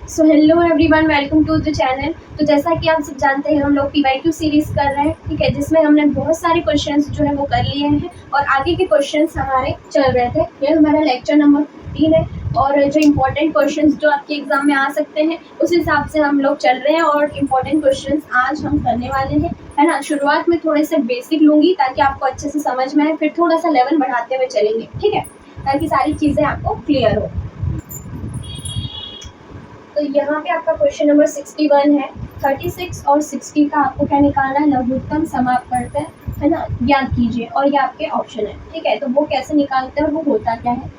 So hello everyone, welcome to the channel. तो जैसा कि आप सब जानते हैं, हम लोग PYQ सीरीज़ कर रहे हैं, ठीक है, जिसमें हमने बहुत सारे क्वेश्चंस जो है वो कर लिए हैं और आगे के क्वेश्चंस हमारे चल रहे थे। ये हमारा लेक्चर नंबर 15 है और जो इम्पोर्टेंट क्वेश्चंस जो आपके एग्जाम में आ सकते हैं उस हिसाब से हम लोग चल रहे हैं और इम्पोर्टेंट क्वेश्चंस आज हम करने वाले हैं, है ना। शुरुआत में थोड़े से बेसिक लूँगी ताकि आपको अच्छे से समझ में आए, फिर थोड़ा सा लेवल बढ़ाते हुए चलेंगे, ठीक है, ताकि सारी चीज़ें आपको क्लियर हो। तो यहाँ पे आपका क्वेश्चन नंबर 61 है। 36 और 60 का आपको क्या निकालना है, लघुत्तम समापवर्तक, है ना, याद कीजिए। और ये आपके ऑप्शन है, ठीक है। तो वो कैसे निकालते हैं और वो होता क्या है,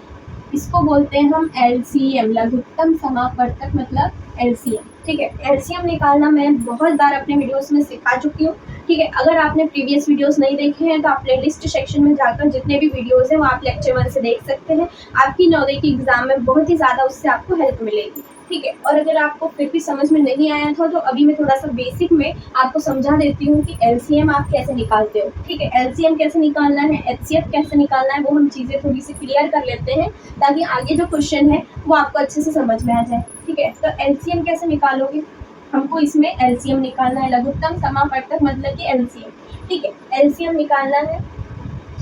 इसको बोलते हैं हम LCM, लघुत्तम समापवर्तक मतलब LCM, ठीक है। LCM निकालना मैं बहुत बार अपने वीडियोस में सिखा चुकी हूँ, ठीक है। अगर आपने प्रीवियस वीडियोस नहीं देखे हैं तो आप प्लेलिस्ट सेक्शन में जाकर जितने भी वीडियोस हैं वो आप लेक्चर 1 से देख सकते हैं। आपकी नवोदय की एग्जाम में बहुत ही ज़्यादा उससे आपको हेल्प मिलेगी, ठीक है। और अगर आपको फिर भी समझ में नहीं आया था तो अभी मैं थोड़ा सा बेसिक में आपको समझा देती हूँ कि LCM आप कैसे निकालते हो, ठीक है। LCM कैसे निकालना है, HCF कैसे निकालना है, वो हम चीज़ें थोड़ी सी क्लियर कर लेते हैं ताकि आगे जो क्वेश्चन है वो आपको अच्छे से समझ में आ जाए, ठीक है। तो LCM कैसे निकालोगे, हमको इसमें LCM निकालना है, लघुत्तम समापवर्तक मतलब कि LCM, ठीक है। LCM निकालना है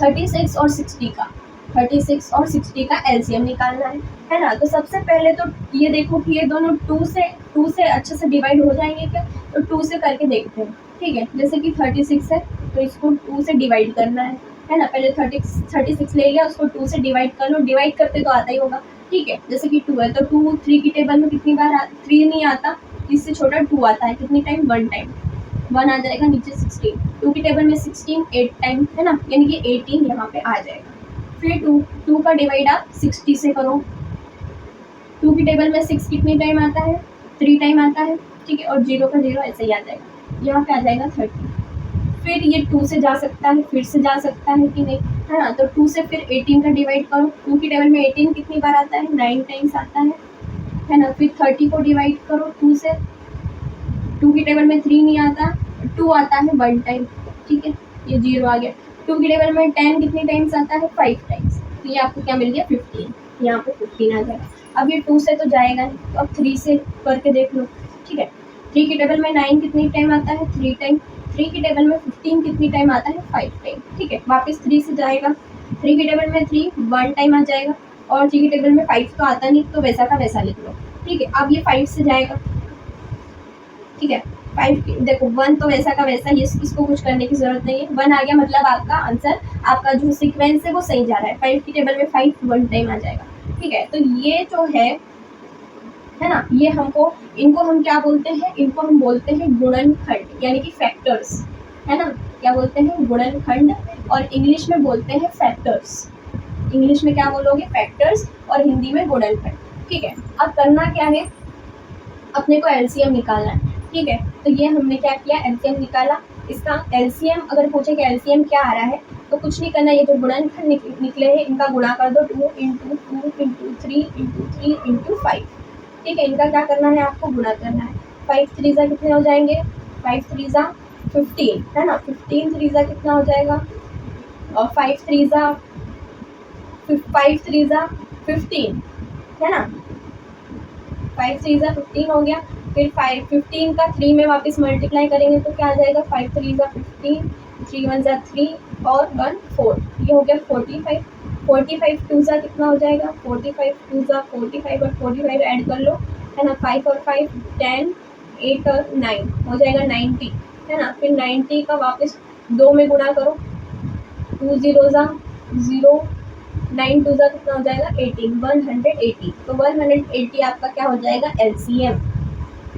36 और 60 का, 36 और 60 का LCM निकालना है ना। तो सबसे पहले तो ये देखो कि ये दोनों 2 से अच्छे से डिवाइड हो जाएंगे क्या, तो 2 से करके देखते हैं, ठीक है। जैसे कि 36 है तो इसको 2 से डिवाइड करना है ना। पहले 36 ले लिया, उसको 2 से डिवाइड कर लो, डिवाइड करते तो आता ही होगा, ठीक है। जैसे कि 2 है तो 2 3 की टेबल में कितनी बार 3 नहीं आता, इससे छोटा 2 आता है, कितनी टाइम, 1 टाइम, 1 आ जाएगा, नीचे 16, 2 की टेबल में 16 8 टाइम, है ना, यानी कि 18 यहाँ पे आ जाएगा। फिर 2 का डिवाइड आप 60 से करो, 2 की टेबल में 6 कितनी टाइम आता है, 3 टाइम आता है, ठीक है। और 0 का 0 ऐसे ही आ जाएगा, यहाँ पे आ जाएगा 30। फिर ये 2 से जा सकता है, फिर से जा सकता है कि नहीं, है ना। तो 2 से फिर 18 का डिवाइड करो, 2 की टेबल में 18 कितनी बार आता है, 9 टाइम्स आता है ना। फिर 30 को डिवाइड करो 2 से, 2 की टेबल में 3 नहीं आता, 2 आता है 1 टाइम, ठीक है, ये 0 आ गया। 2 की टेबल में 10 कितनी टाइम्स आता है, 5 टाइम्स, तो ये आपको क्या मिल गया, 15, यहाँ पे 15 आ जाएगा। अब ये 2 से तो जाएगा नहीं, तो अब 3 से करके देख लो, ठीक है। 3 की टेबल में 9 कितनी टाइम आता है, 3 टाइम, 3 की टेबल में 15 कितनी टाइम आता है, 5 टाइम, ठीक है। वापस 3 से जाएगा, 3 की टेबल में 3 1 टाइम आ जाएगा, और 3 की टेबल में 5 तो आता नहीं, तो वैसा का वैसा लिख लो, ठीक है। अब ये 5 से जाएगा, ठीक है। 5 देखो 1 तो वैसा का वैसा, ये इसको कुछ करने की जरूरत नहीं है, 1 आ गया मतलब आपका आंसर, आपका जो सीक्वेंस है वो सही जा रहा है। 5 की टेबल में 5 1 टाइम आ जाएगा, ठीक है। तो ये जो है ना, ये हमको, इनको हम क्या बोलते हैं, इनको हम बोलते हैं गुणनखंड यानी कि फैक्टर्स, है ना। क्या बोलते हैं, गुणनखंड, और इंग्लिश में बोलते हैं फैक्टर्स। इंग्लिश में क्या बोलोगे, फैक्टर्स, और हिंदी में गुणनखंड, ठीक है। अब करना क्या है, अपने को LCM निकालना है, ठीक है। तो ये हमने क्या किया, LCM निकाला। इसका LCM अगर पूछे कि LCM क्या आ रहा है, तो कुछ नहीं करना, ये जो गुणनखंड निकले हैं इनका गुणा कर दो, 2 इंटू 2 इंटू 3 इंटू 3 इंटू 5, ठीक है। इनका क्या करना है, आपको गुणा करना है। 5 3 कितने हो जाएंगे, 5 3 15, है ना। 15 3 कितना हो जाएगा, और 5 3 15, है ना। 5 3 15 हो गया। फिर 15 का 3 में वापस मल्टीप्लाई करेंगे तो क्या आ जाएगा, 5 3 15, 3 1 3 और 1 4, ये हो गया 45। 45 2 कितना हो जाएगा, 45 2 45, और 45 ऐड कर लो, है ना। 5 और 5 10, 8 और 9 हो जाएगा 90, है ना। फिर 90 का वापस 2 में गुणा करो, 2 0 0, 9 2 कितना हो जाएगा, 18, 180। तो 180 आपका क्या हो जाएगा, LCM,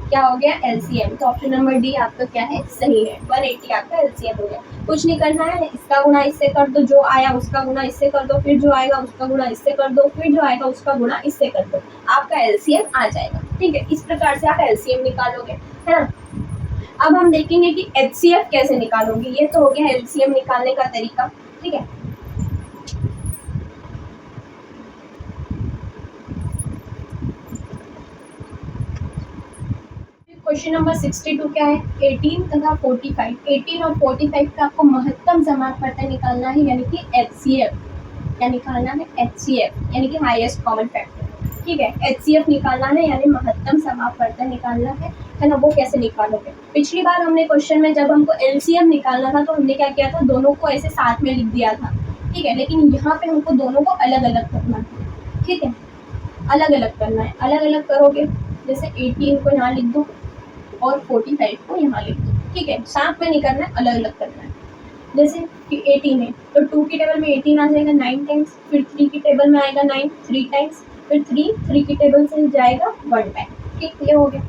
क्या हो गया, LCM। तो ऑप्शन नंबर डी आपका क्या है, सही है, 180 आपका LCM हो गया। कुछ नहीं करना है, इसका गुणा इससे कर दो, जो आया उसका गुणा इससे कर दो, फिर जो आएगा उसका गुणा इससे कर दो, फिर जो आएगा उसका गुणा इससे कर दो, आपका LCM आ जाएगा, ठीक है। इस प्रकार से आप LCM निकालोगे, है ना। अब हम देखेंगे कि HCF कैसे निकालोगे। ये तो हो गया LCM निकालने का तरीका, ठीक है। क्वेश्चन नंबर 62 क्या है, 18 तथा 45, 18 और 45 का आपको महत्तम समापवर्तक निकालना है, यानी कि HCF। क्या निकालना है, HCF यानी कि हाईएस्ट कॉमन फैक्टर, ठीक है, HCF निकालना है यानी महत्तम समापवर्तन निकालना है ना। वो कैसे निकालोगे? पिछली बार हमने क्वेश्चन में जब हमको LCM निकालना था तो हमने क्या किया था, दोनों को ऐसे साथ में लिख दिया था, ठीक है। लेकिन यहाँ पे हमको दोनों को अलग अलग करना है, ठीक है, अलग अलग करना है। अलग अलग करोगे, जैसे 18 को यहाँ लिख दो और 45 को यहाँ लिख दो, ठीक है। साथ में नहीं करना है, अलग अलग करना है। जैसे कि 18 है तो 2 की टेबल में 18 आ जाएगा 9 टाइम्स, फिर 3 की टेबल में आएगा 9 3 टाइम्स, फिर 3 की टेबल से जाएगा 1 टाइम, ठीक, ये हो गया।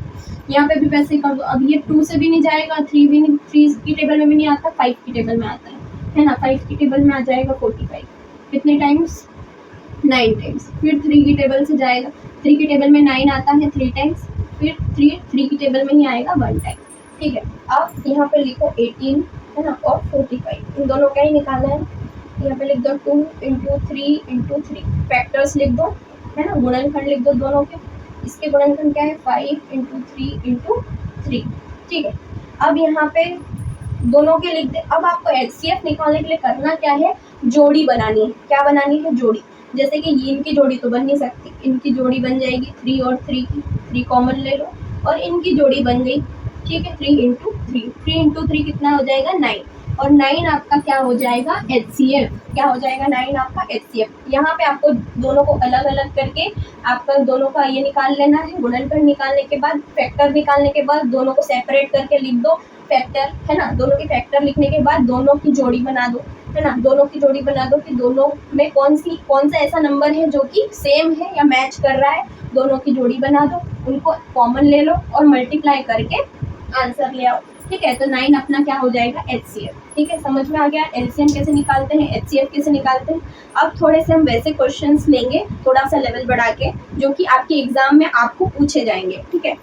यहाँ पे भी वैसे ही कर दो। अब ये 2 से भी नहीं जाएगा, 3 भी नहीं, 3 की टेबल में भी नहीं आता, 5 की टेबल में आता है ना। 5 की टेबल में आ जाएगा 45, कितने टाइम्स, 9 टाइम्स। फिर 3 की टेबल से जाएगा, 3 की टेबल में 9 आता है 3 टाइम्स, फिर 3 की टेबल में ही आएगा 1 टाइम, ठीक है। अब यहाँ पे लिखो 18 है ना और 45, इन दोनों का ही निकालना है। यहाँ पे लिख दो 2 इंटू 3 फैक्टर्स लिख दो, है ना, गुणनखंड लिख दो दोनों के। इसके गुणनखंड क्या है, 5 इंटू 3, ठीक है। अब यहाँ पे दोनों के लिख दे। अब आपको HCF निकालने के लिए करना क्या है, जोड़ी बनानी है। क्या बनानी है, जोड़ी। जैसे कि इनकी जोड़ी तो बन नहीं सकती, इनकी जोड़ी बन जाएगी 3 और 3 की, 3 कॉमन ले लो और इनकी जोड़ी बन गई, ठीक है, 3 इंटू थ्री कितना हो जाएगा, 9। और 9 आपका क्या हो जाएगा, HCF। क्या हो जाएगा, 9 आपका HCF। यहाँ पे आपको दोनों को अलग अलग करके आपका दोनों का ये निकाल लेना है, गुणनखंड निकालने के बाद, फैक्टर निकालने के बाद दोनों को सेपरेट करके लिख दो फैक्टर, है ना। दोनों की फैक्टर लिखने के बाद दोनों की जोड़ी बना दो, है ना। दोनों की जोड़ी बना दो कि दोनों में कौन सा ऐसा नंबर है जो कि सेम है या मैच कर रहा है, दोनों की जोड़ी बना दो, उनको कॉमन ले लो और मल्टीप्लाई करके आंसर ले आओ, ठीक है। तो 9 अपना क्या हो जाएगा, HCF, ठीक है। समझ में आ गया LCM कैसे निकालते हैं, HCF कैसे निकालते हैं। अब थोड़े से हम वैसे क्वेश्चंस लेंगे, थोड़ा सा लेवल बढ़ा के, जो कि आपके एग्जाम में आपको पूछे जाएंगे, ठीक है।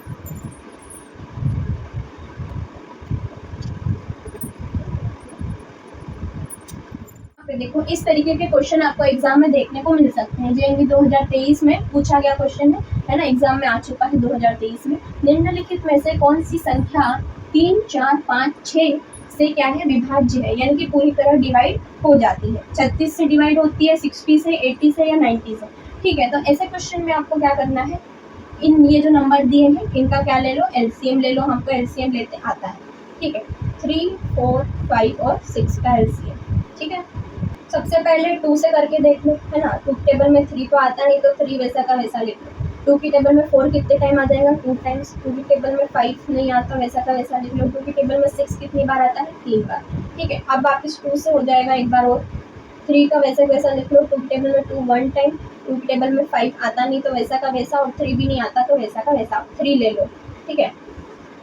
देखो इस तरीके के क्वेश्चन आपको एग्जाम में देखने को मिल सकते हैं। JNV 2023 में पूछा गया क्वेश्चन है ना, एग्जाम में आ चुका है 2023 में। निम्नलिखित में से कौन सी संख्या 3, 4, 5, 6 से क्या है, विभाज्य है, यानी कि पूरी तरह डिवाइड हो जाती है। 36 से डिवाइड होती है, 60 से, 80 से या 90 से, ठीक है। तो ऐसे क्वेश्चन में आपको क्या करना है, इन ये जो नंबर दिए हैं इनका क्या ले लो, LCM ले लो। हमको LCM लेते आता है, ठीक है। 3, 4, 5 और 6 का LCM, ठीक है। सबसे पहले 2 से करके देख लो, है ना। 2 की टेबल में 3 तो आता नहीं, तो 3 वैसा का वैसा लिख लो। 2 की टेबल में 4 कितने टाइम आ जाएगा, 2 टाइम्स। 2 की टेबल में 5 नहीं आता, वैसा का वैसा लिख लो। 2 की टेबल में 6 कितनी बार आता है, 3 बार, ठीक है। अब वापस 2 से हो जाएगा एक बार और, 3 का वैसा वैसा लिख लो। 2 की टेबल में 2 1 टाइम, 2 की टेबल में 5 आता नहीं, तो वैसा का वैसा, और 3 भी नहीं आता, तो वैसा का वैसा 3 ले लो, ठीक है।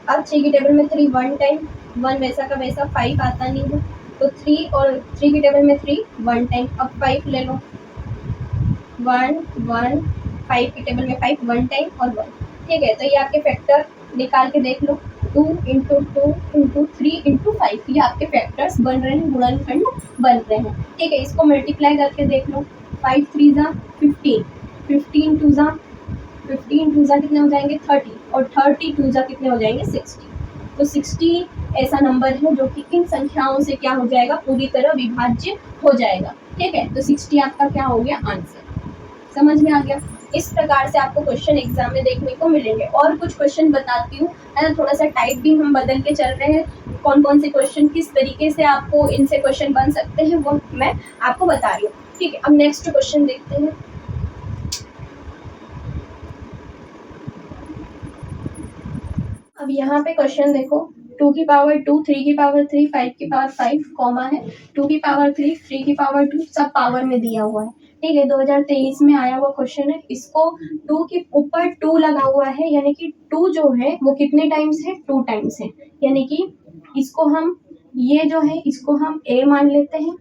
अब 3 की टेबल में 3 1 टाइम, 1 वैसा का वैसा, 5 आता नहीं है, तो 3 और 3 की टेबल में 3 1 टाइम। अब 5 ले लो, 1 1, 5 की टेबल में 5 1 टाइम और 1, ठीक है। तो ये आपके फैक्टर निकाल के देख लो, 2 इंटू 2 इंटू 3 इंटू 5, ये आपके फैक्टर्स बन रहे हैं, गुणनखंड बन रहे हैं, ठीक है। इसको मल्टीप्लाई करके देख लो, 5 3 जा 15, 15 2 जा 15 2 जा कितने हो जाएंगे, 30, और 30 2 जा कितने हो जाएंगे, 60। तो 60 ऐसा नंबर है जो कि इन संख्याओं से क्या हो जाएगा, पूरी तरह विभाज्य हो जाएगा, ठीक है। तो 60 आपका क्या हो गया, आंसर। समझ में आ गया। इस प्रकार से आपको क्वेश्चन एग्जाम में देखने को मिलेंगे। और कुछ क्वेश्चन बताती हूँ, है ना। थोड़ा सा टाइप भी हम बदल के चल रहे हैं, कौन कौन से क्वेश्चन किस तरीके से आपको इनसे क्वेश्चन बन सकते हैं वो मैं आपको बता रही हूँ, ठीक है। अब नेक्स्ट क्वेश्चन देखते हैं। अब यहाँ पे क्वेश्चन देखो, 2 की पावर 2, 3 की पावर 3, 5 की पावर 5, कॉमा है, 2 की पावर 3, 3 की पावर 2, सब पावर में दिया हुआ है, ठीक है। 2023 में आया हुआ क्वेश्चन है। इसको 2 के ऊपर 2 लगा हुआ है, यानी कि 2 जो है वो कितने टाइम्स है, 2 टाइम्स है, यानी कि इसको हम, ये जो है इसको हम A मान लेते हैं,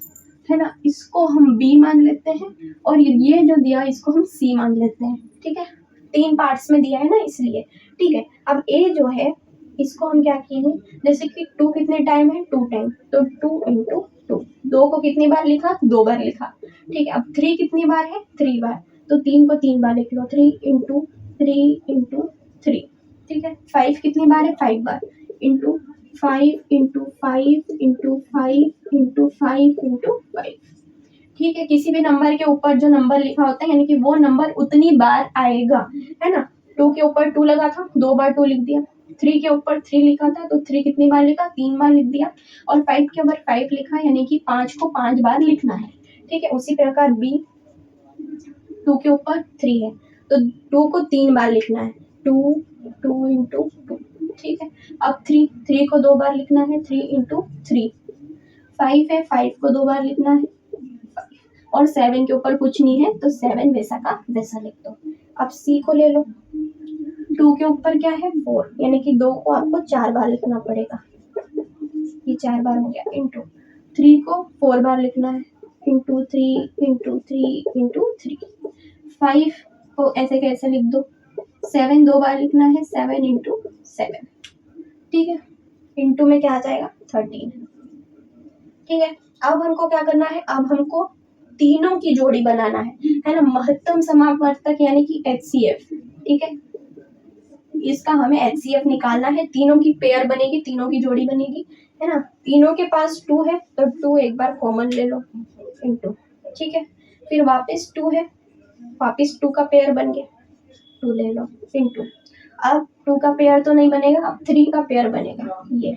है ना। इसको हम B मान लेते हैं, और ये जो दिया इसको हम C मान लेते हैं, ठीक है। 3 पार्ट्स में दिया है ना, इसलिए, ठीक है। अब A जो है इसको हम क्या किए हैं, जैसे कि 2 कितने टाइम है, 2 टाइम, तो 2 इंटू 2, 2 को कितनी बार लिखा, 2 बार लिखा, ठीक है। अब 3 कितनी बार है, 3 बार, तो 3 को 3 बार लिख लो, 3 इंटू 3, ठीक है। 5 कितनी बार है, 5 बार, into 5 into 5 into 5 into 5 into 5, ठीक है, किसी भी नंबर के ऊपर जो नंबर लिखा होता है यानी कि वो नंबर उतनी बार आएगा, है ना। 2 के ऊपर 2 लगा था, 2 बार 2 लिख दिया। 3 के ऊपर 3 लिखा था तो 3 कितनी बार लिखा, 3 बार लिख दिया। और 5 के ऊपर 5 लिखा यानी कि 5 को 5 बार लिखना है। ठीक है, उसी प्रकार बी 2 के ऊपर 3 है तो 2 को 3 बार लिखना है, 2 2 इंटू 2। ठीक है, अब 3 को 2 बार लिखना है, 3 इंटू 3। 5 है, 5 को 2 बार लिखना है, और 7 के ऊपर कुछ नहीं है तो 7 वैसा का वैसा लिख दो। अब सी को ले लो, 2 के ऊपर क्या है 4 यानी कि 2 को आपको 4 बार लिखना पड़ेगा, ये 4 बार हो गया। इंटू 3 को 4 बार लिखना है, इंटू 3 इंटू 3 इंटू 3। 5 को ऐसे कैसे लिख दो, 7 2 बार लिखना है, 7 इंटू 7। ठीक है, इंटू में क्या आ जाएगा 13। ठीक है, अब हमको क्या करना है, अब हमको तीनों की जोड़ी बनाना है ना, महत्तम समापवर्तक यानी कि HCF। ठीक है, इसका हमें HCF निकालना है, तीनों की पेयर बनेगी, तीनों की जोड़ी बनेगी, है ना। तीनों के पास 2 है तो 2 एक बार कॉमन ले लो, इंटू। ठीक है, फिर वापस 2 है, वापस 2 का पेयर बन गया, 2 ले लो, इंटू। अब 2 का पेयर तो नहीं बनेगा, अब 3 का पेयर बनेगा ये।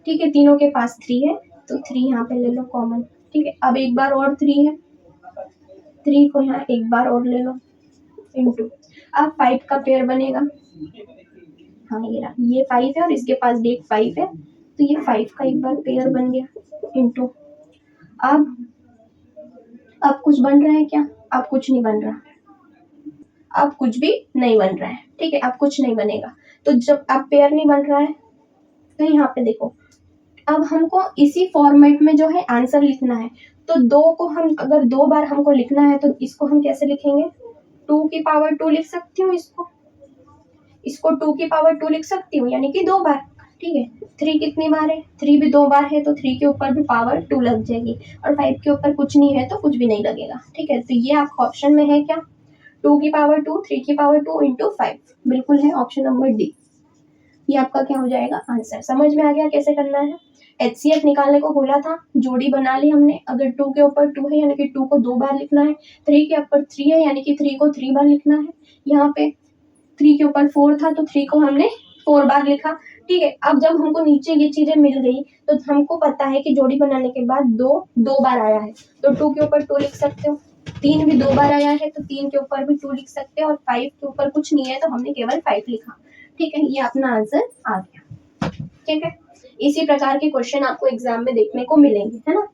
ठीक है, तीनों के पास 3 है तो 3 यहाँ पे ले लो कॉमन। ठीक है, अब एक बार और 3 है, 3 को यहाँ एक बार और ले लो, इंटू। अब 5 का पेयर बनेगा, हाँ ये रहा, ये 5 है और इसके पास भी एक 5 है तो ये 5 का एक बार पेयर बन गया, इंटू। अब कुछ बन रहा है क्या, अब कुछ नहीं बन रहा, अब कुछ भी नहीं बन रहा है। ठीक है, अब कुछ नहीं बनेगा, तो जब अब पेयर नहीं बन रहा है तो यहाँ पे देखो, अब हमको इसी फॉर्मेट में जो है आंसर लिखना है। तो 2 को हम अगर 2 बार हमको लिखना है तो इसको हम कैसे लिखेंगे, 2 की पावर 2 लिख सकती हूँ, इसको 2 की पावर 2 लिख सकती हूँ यानी कि 2 बार। ठीक है, 3 कितनी बार है, 3 भी 2 बार है तो 3 के ऊपर भी पावर 2 लग जाएगी, और 5 के ऊपर कुछ नहीं है तो कुछ भी नहीं लगेगा। ठीक है, तो ये आपका ऑप्शन में है क्या, 2 की पावर 2, 3 की पावर 2 इंटू 5, बिल्कुल है ऑप्शन नंबर डी। ये आपका क्या हो जाएगा आंसर। समझ में आ गया कैसे करना है। HCF निकालने को बोला था, जोड़ी बना ली हमने। अगर 2 के ऊपर 2 है यानी कि 2 को 2 बार लिखना है, 3 के ऊपर 3 है यानी कि 3 को 3 बार लिखना है। यहाँ पे 3 के ऊपर 4 था तो 3 को हमने 4 बार लिखा। ठीक है, अब जब हमको नीचे ये चीजें मिल गई तो हमको पता है कि जोड़ी बनाने के बाद 2 बार आया है तो 2 के ऊपर 2 लिख सकते हो, 3 भी 2 बार आया है तो 3 के ऊपर भी 2 लिख सकते हो, और 5 के ऊपर कुछ नहीं है तो हमने केवल 5 लिखा। ठीक है, ये अपना आंसर आ गया। ठीक है, इसी प्रकार के क्वेश्चन आपको एग्जाम में देखने को मिलेंगे, है ना।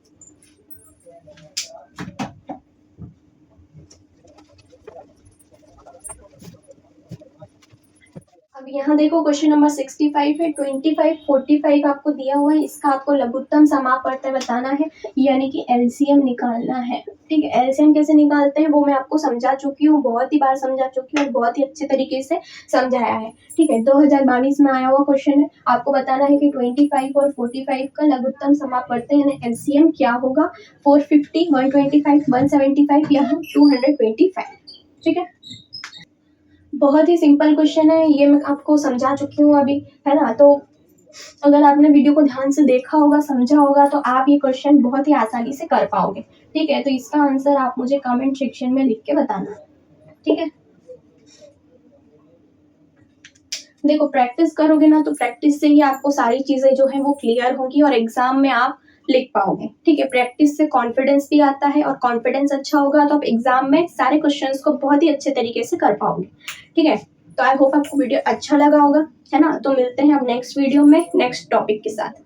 अब यहाँ देखो क्वेश्चन नंबर 65 है, 25 45 आपको दिया हुआ है, इसका आपको लघुत्तम समापवर्तक बताना है यानी कि LCM निकालना है। ठीक है, LCM कैसे निकालते हैं वो मैं आपको समझा चुकी हूँ, बहुत ही बार समझा चुकी हूँ और बहुत ही अच्छे तरीके से समझाया है। ठीक है, 2022 में आया हुआ क्वेश्चन है, आपको बताना है कि 25 और 45 का लघुत्तम समापवर्तक यानी LCM क्या होगा, 450, 125, 175 या 225। ठीक है, बहुत ही सिंपल क्वेश्चन है, ये मैं आपको समझा चुकी हूँ अभी, है ना। तो अगर आपने वीडियो को ध्यान से देखा होगा, समझा होगा तो आप ये क्वेश्चन बहुत ही आसानी से कर पाओगे। ठीक है, तो इसका आंसर आप मुझे कमेंट सेक्शन में लिख के बताना। ठीक है, देखो प्रैक्टिस करोगे ना तो प्रैक्टिस से ही आपको सारी चीजें जो है वो क्लियर होगी और एग्जाम में आप लिख पाओगे। ठीक है, प्रैक्टिस से कॉन्फिडेंस भी आता है और कॉन्फिडेंस अच्छा होगा तो आप एग्जाम में सारे क्वेश्चंस को बहुत ही अच्छे तरीके से कर पाओगे। ठीक है, तो आई होप आपको वीडियो अच्छा लगा होगा, है ना। तो मिलते हैं अब नेक्स्ट वीडियो में नेक्स्ट टॉपिक के साथ।